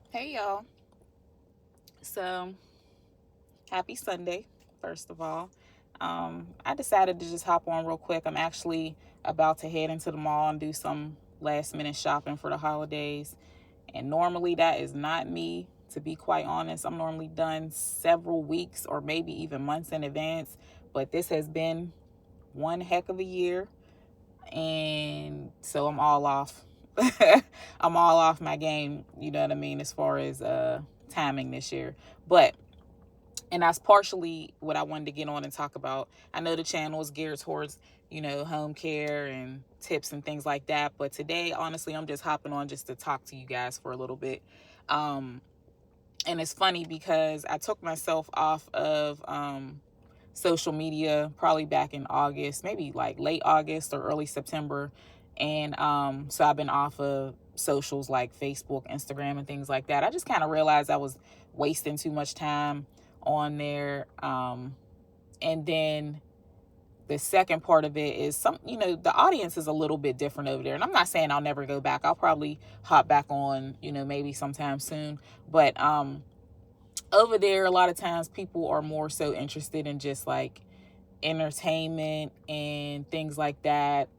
Hey y'all. So, happy Sunday, first of all. I decided to just hop on real quick. I'm actually about to head into the mall and do some last minute shopping for the holidays. And normally that is not me, to be quite honest. I'm normally done several weeks or maybe even months in advance. But this has been one heck of a year. And so I'm all off. I'm all off my game, you know what I mean, as far as timing this year. But and that's partially what I wanted to get on and talk about. I know the channel is geared towards, home care and tips and things like that. But today, honestly, I'm just hopping on just to talk to you guys for a little bit. Um, and it's funny because I took myself off of social media probably back in August, maybe like late August or early September. And so I've been off of socials like Facebook, Instagram, and things like that. I just kind of realized I was wasting too much time on there. And then the second part of it is the audience is a little bit different over there. And I'm not saying I'll never go back. I'll probably hop back on, maybe sometime soon. But over there, a lot of times people are more so interested in just like entertainment and things like that.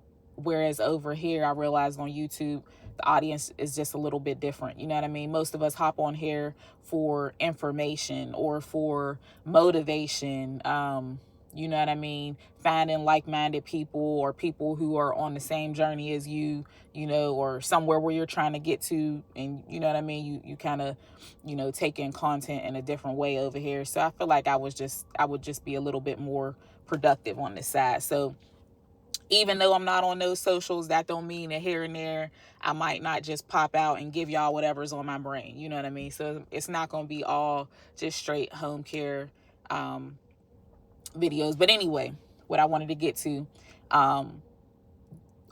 Whereas over here, I realized on YouTube, the audience is just a little bit different. You know what I mean? Most of us hop on here for information or for motivation. You know what I mean? Finding like minded people or people who are on the same journey as you, or somewhere where you're trying to get to. And you know what I mean? You kind of, take in content in a different way over here. So I feel like I would just be a little bit more productive on this side. So even though I'm not on those socials, that don't mean that here and there I might not just pop out and give y'all whatever's on my brain. You know what I mean? So it's not going to be all just straight home care um, videos. But anyway, what I wanted to get to, um,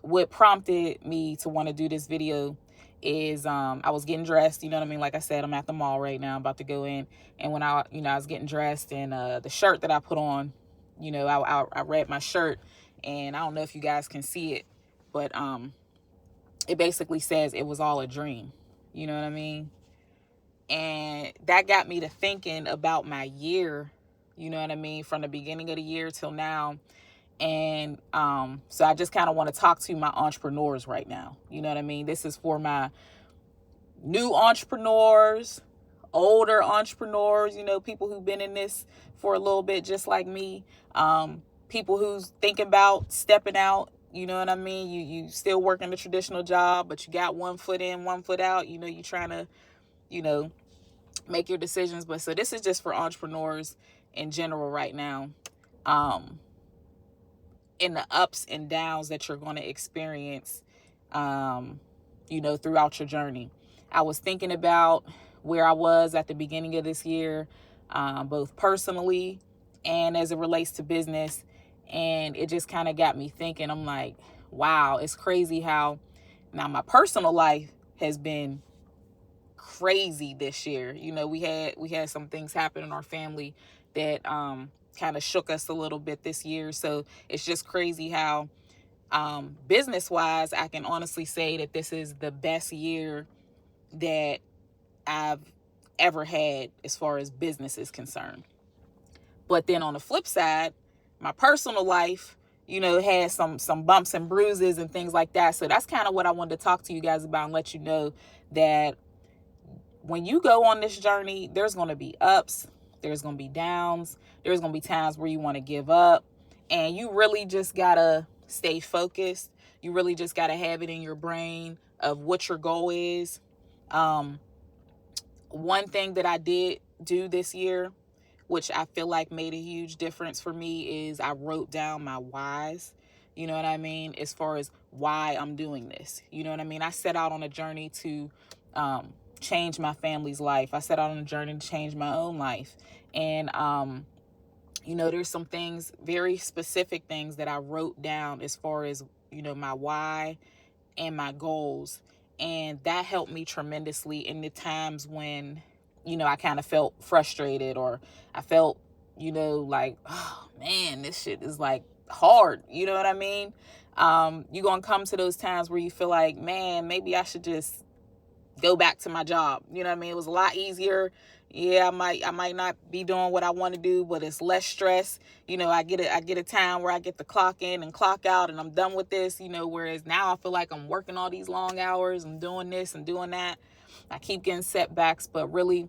what prompted me to want to do this video is I was getting dressed. You know what I mean? Like I said, I'm at the mall right now. I'm about to go in. And when I was getting dressed, and the shirt that I put on, I read my shirt, and I don't know if you guys can see it, but it basically says it was all a dream. You know what I mean? And that got me to thinking about my year, you know what I mean, from the beginning of the year till now. And so I just kind of want to talk to my entrepreneurs right now. You know what I mean? This is for my new entrepreneurs, older entrepreneurs, people who've been in this for a little bit, just like me. People who's thinking about stepping out. You know what I mean? You still working the traditional job, but you got one foot in, one foot out. You trying to, you know, make your decisions. But so this is just for entrepreneurs in general right now. Um, in the ups and downs that you're going to experience, um, throughout your journey. I was thinking about where I was at the beginning of this year, both personally and as it relates to business. And it just kind of got me thinking. I'm like, wow, it's crazy how now my personal life has been crazy this year. We had some things happen in our family that kind of shook us a little bit this year. So it's just crazy how business wise, I can honestly say that this is the best year that I've ever had as far as business is concerned. But then on the flip side, my personal life, had some bumps and bruises and things like that. So that's kind of what I wanted to talk to you guys about and let you know that when you go on this journey, there's going to be ups, there's going to be downs, there's going to be times where you want to give up, and you really just got to stay focused. You really just got to have it in your brain of what your goal is. Um, One thing that I did do this year, which I feel like made a huge difference for me, is I wrote down my whys. You know what I mean? As far as why I'm doing this. You know what I mean? I set out on a journey to change my family's life. I set out on a journey to change my own life. And, there's some things, very specific things that I wrote down as far as, my why and my goals. And that helped me tremendously in the times when, I kind of felt frustrated, or I felt, like, oh man, this shit is like hard. You know what I mean? You're going to come to those times where you feel like, man, maybe I should just go back to my job. You know what I mean? It was a lot easier. Yeah, I might not be doing what I want to do, but it's less stress. You know, I get a time where I get to clock in and clock out and I'm done with this, you know, whereas now I feel like I'm working all these long hours, I'm doing this and doing that. I keep getting setbacks, but really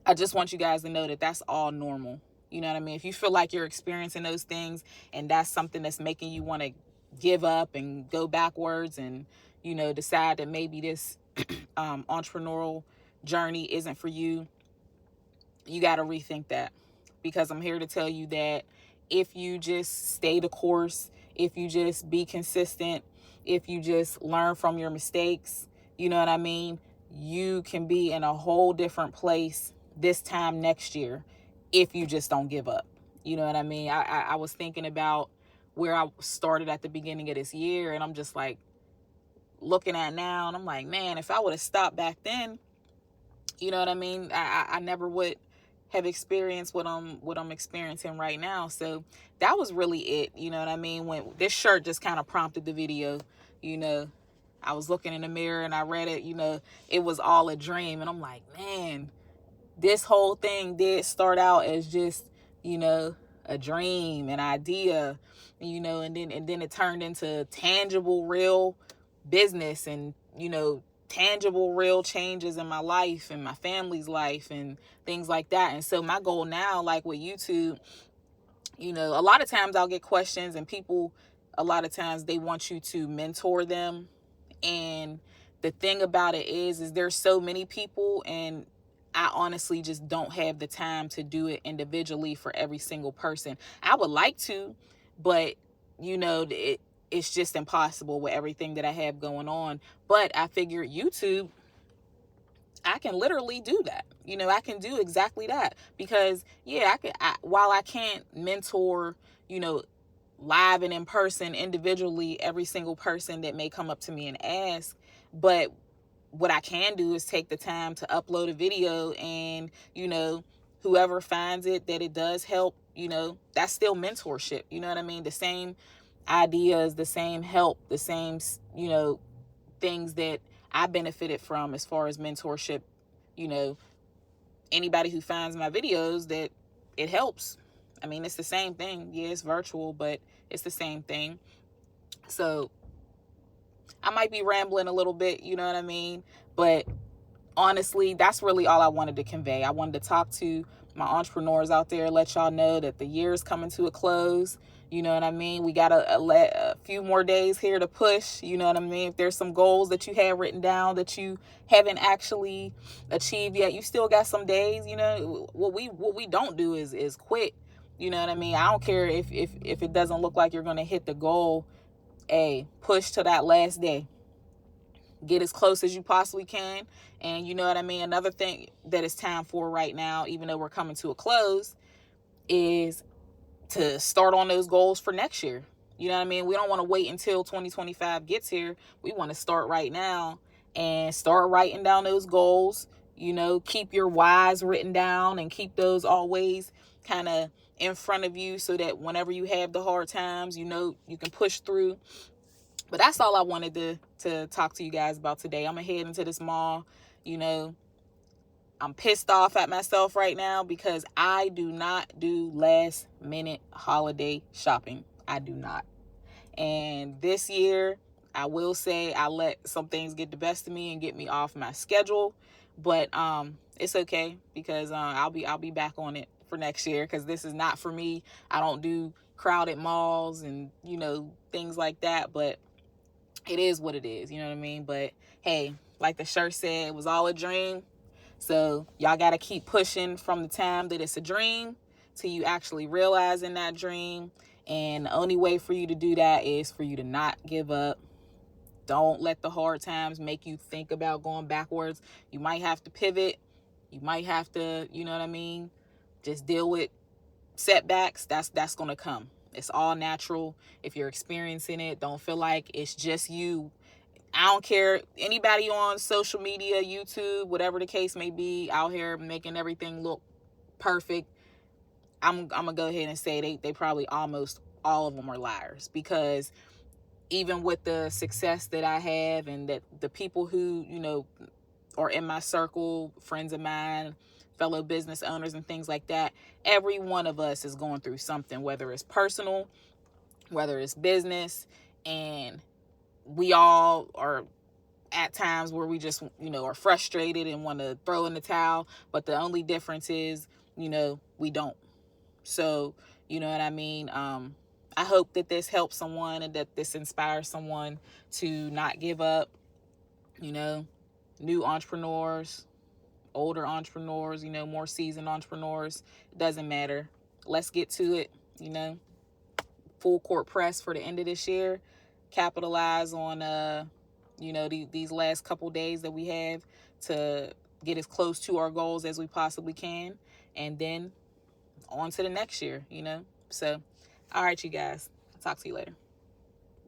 I just want you guys to know that that's all normal. You know what I mean? If you feel like you're experiencing those things and that's something that's making you want to give up and go backwards and, you know, decide that maybe this entrepreneurial journey isn't for you, you got to rethink that. Because I'm here to tell you that if you just stay the course, if you just be consistent, if you just learn from your mistakes, you know what I mean? You can be in a whole different place this time next year if you just don't give up. You know what I mean? I was thinking about where I started at the beginning of this year, and I'm just like looking at now, and I'm like, man, if I would have stopped back then, you know what I mean? I never would have experienced what I'm experiencing right now. So that was really it. You know what I mean? When this shirt just kind of prompted the video, you know, I was looking in the mirror and I read it, you know, it was all a dream. And I'm like, man, this whole thing did start out as just, you know, a dream, an idea, you know, and then it turned into tangible, real business and, you know, tangible, real changes in my life and my family's life and things like that. And so my goal now, like with YouTube, you know, a lot of times I'll get questions and people, a lot of times they want you to mentor them. And the thing about it is there's so many people, and I honestly just don't have the time to do it individually for every single person. I would like to, but you know, it's just impossible with everything that I have going on. But I figured YouTube, I can literally do that. You know, I can do exactly that because yeah, while I can't mentor, you know, live and in person individually every single person that may come up to me and ask, but what I can do is take the time to upload a video and, you know, whoever finds it that it does help, you know, that's still mentorship. You know what I mean? The same ideas, the same help, the same, you know, things that I benefited from as far as mentorship, you know, anybody who finds my videos that it helps. I mean, it's the same thing. Yeah, it's virtual, but it's the same thing. So I might be rambling a little bit, you know what I mean? But honestly, that's really all I wanted to convey. I wanted to talk to my entrepreneurs out there, let y'all know that the year is coming to a close. You know what I mean? We got a few more days here to push. You know what I mean? If there's some goals that you have written down that you haven't actually achieved yet, you still got some days. You know, what we don't do is quit. You know what I mean? I don't care if it doesn't look like you're gonna hit the goal. Hey, push to that last day. Get as close as you possibly can. And you know what I mean? Another thing that it's time for right now, even though we're coming to a close, is to start on those goals for next year. You know what I mean? We don't want to wait until 2025 gets here. We want to start right now and start writing down those goals. You know, keep your whys written down and keep those always kind of in front of you so that whenever you have the hard times, you know, you can push through. But that's all I wanted to talk to you guys about today. I'm going to head into this mall. You know, I'm pissed off at myself right now because I do not do last minute holiday shopping. I do not. And this year, I will say I let some things get the best of me and get me off my schedule. But it's okay because I'll be back on it for next year because this is not for me. I don't do crowded malls and, you know, things like that. But it is what it is, you know what I mean? But hey, like the shirt said, it was all a dream. So y'all got to keep pushing from the time that it's a dream to you actually realizing that dream. And the only way for you to do that is for you to not give up. Don't let the hard times make you think about going backwards. You might have to pivot. You might have to, you know what I mean? Just deal with setbacks. That's going to come. It's all natural. If you're experiencing it, don't feel like it's just you. I don't care. Anybody on social media, YouTube, whatever the case may be, out here making everything look perfect, I'm going to go ahead and say they probably almost all of them are liars. Because even with the success that I have and that the people who, you know, or in my circle, friends of mine, fellow business owners and things like that, every one of us is going through something, whether it's personal, whether it's business, and we all are at times where we just, are frustrated and want to throw in the towel, but the only difference is, we don't. So, you know what I mean? I hope that this helps someone and that this inspires someone to not give up, new entrepreneurs, older entrepreneurs, more seasoned entrepreneurs. It doesn't matter. Let's get to it, full court press for the end of this year. Capitalize on, these last couple days that we have to get as close to our goals as we possibly can. And then on to the next year, So, all right, you guys. I'll talk to you later.